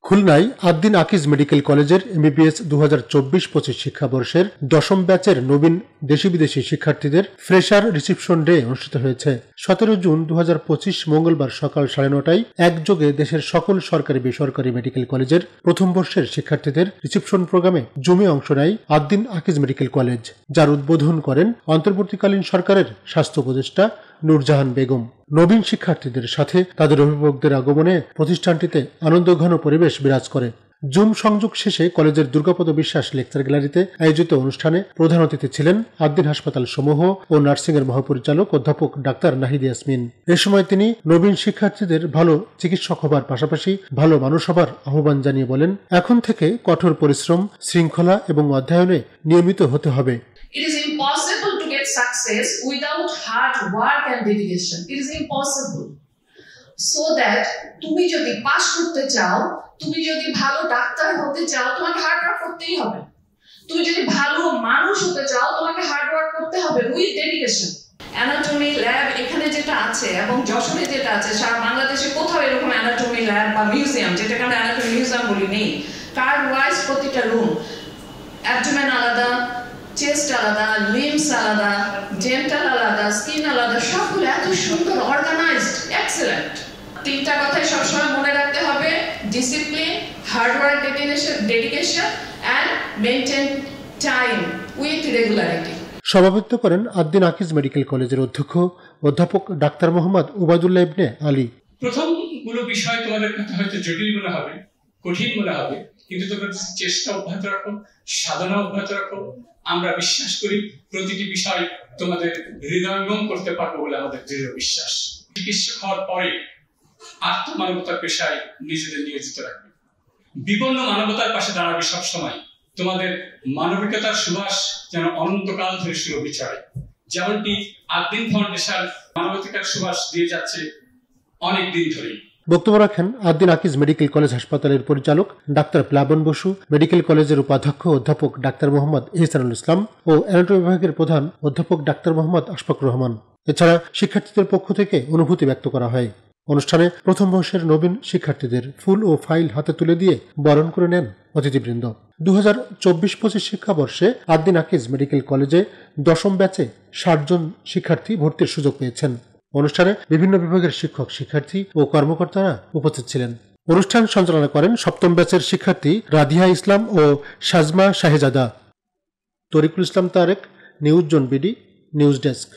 খুলনায় আদ্দিন আকিজ মেডিকেল কলেজের এমবিবিএস 2024-25 শিক্ষাবর্ষের 10ম ব্যাচের নবীন দেশি বিদেশি শিক্ষার্থীদের ফ্রেশার রিসেপশন ডে অনুষ্ঠিত হয়েছে। 17 জুন 2025 মঙ্গলবার সকাল 9:30টায় একযোগে দেশের সকল সরকারি বেসরকারি মেডিকেল কলেজের প্রথম বর্ষের শিক্ষার্থীদের রিসেপশন প্রোগ্রামে জমে অংশ নেয় আদ্দিন আকিজ মেডিকেল কলেজ, যার উদ্বোধন করেন অন্তর্বর্তীকালীন সরকারের স্বাস্থ্য উপদেষ্টা নূরজাহান বেগম। নবীন শিক্ষার্থীদের সাথে তাদের অভিভাবকদের আগমনে প্রতিষ্ঠানটিতে আনন্দঘন পরিবেশ বিরাজ করে। জুম সংযোগ শেষে কলেজের দুর্গাপদ বিশ্বাস লেকচার গ্যালারিতে আয়োজিত অনুষ্ঠানে প্রধান অতিথি ছিলেন আদ্দিন হাসপাতাল সমূহ ও নার্সিং এর মহাপরিচালক অধ্যাপক ডাক্তার নাহিদ ইয়াসমিন। এ সময় তিনি নবীন শিক্ষার্থীদের ভালো চিকিৎসক হবার পাশাপাশি ভালো মানুষ হবার আহ্বান জানিয়ে বলেন, এখন থেকে কঠোর পরিশ্রম, শৃঙ্খলা এবং অধ্যয়নে নিয়মিত হতে হবে। It is impossible to get success without hard work and dedication. It is impossible. So that তুমি যদি পাস করতে চাও, তুমি যদি ভালো ডাক্তার হতে চাও, তোমাকে হার্ড ওয়ার্ক করতেই হবে। তুমি যদি ভালো মানুষ হতে চাও, তোমাকে হার্ড ওয়ার্ক করতে হবে উইথ ডেডিকেশন। অ্যানাটমি ল্যাব এখানে যেটা আছে এবং যশোরে যেটা আছে, সারা বাংলাদেশে কোথাও এরকম অ্যানাটমি ল্যাব বা মিউজিয়াম, যেটাকে আমরা অ্যানাটমি মিউজিয়াম বলি, নেই। কার্ড ওয়াইজ প্রতিটা রুম, অ্যাবডোমেন আলাদা, চেস্ট আলাদা, লিমস আলাদা, ডেন্টাল আলাদা, স্কিন আলাদা, সবগুলো এত সুন্দর অর্গানাইজড, এক্সেলেন্ট। তিনটা কথাই সবসময় মনে রাখতে হবে: discipline, hard work, dedication and maintain time with regularity. সভাপতিত্ব করেন আদ্দিন আকিজ মেডিকেল কলেজের অধ্যক্ষ অধ্যাপক ডাক্তার মোহাম্মদ ওবায়দুল্লাহ ইবনে আলী। প্রথমগুলো বিষয় তোমাদের কাছে হয়তো জটিল মনে হবে, কঠিন মনে হবে, কিন্তু তোমরা চেষ্টা অব্যাহত রাখো, সাধনা অব্যাহত রাখো। আমরা বিশ্বাস করি প্রতিটি বিষয় তোমাদের হৃদয়ঙ্গম করতে পারবো বলে আমাদের দৃঢ় বিশ্বাস। চিকিৎসক হওয়ার পরে আত্মমানবতার পেশায় নিজেদের নিয়োজিত রাখবে, বিপন্ন মানবতার পাশে দাঁড়াবে সবসময়। তোমাদের মানবিকতার সুবাস যেন অনন্তকাল ধরে সুরভি ছড়ায়, যেমনটি আদ্দিন ফাউন্ডেশন মানবিকতার সুবাস দিয়ে যাচ্ছে অনেক দিন ধরেই। বক্তব্য রাখেন আদ্দিন আকিজ মেডিকেল কলেজ হাসপাতালের পরিচালক ডাক্তার প্লাবন বসু, মেডিকেল কলেজের উপাধ্যক্ষ অধ্যাপক ডাক্তার মোহাম্মদ ইহসানুল ইসলাম ও অ্যানাটমি বিভাগের প্রধান অধ্যাপক ডাক্তার মোহাম্মদ আশফাকুর রহমান। এছাড়া শিক্ষার্থীদের পক্ষ থেকে অনুভূতি ব্যক্ত করা হয়। অনুষ্ঠানে প্রথম বর্ষের নবীন শিক্ষার্থীদের ফুল ও ফাইল হাতে তুলে দিয়ে বরণ করে নেন অতিথিবৃন্দ। 2024-25 শিক্ষাবর্ষে আদ্দিন আকিজ মেডিকেল কলেজে 10ম ব্যাচে 60 জন শিক্ষার্থী ভর্তির সুযোগ পেয়েছেন। অনুষ্ঠানে বিভিন্ন বিভাগের শিক্ষক, শিক্ষার্থী ও কর্মকর্তারা উপস্থিত ছিলেন। অনুষ্ঠান সঞ্চালনা করেন 7ম ব্যাচের শিক্ষার্থী রাধিয়া ইসলাম ও Sajma Shahezada. Tarikul Islam Tarek, news zone BD, news desk.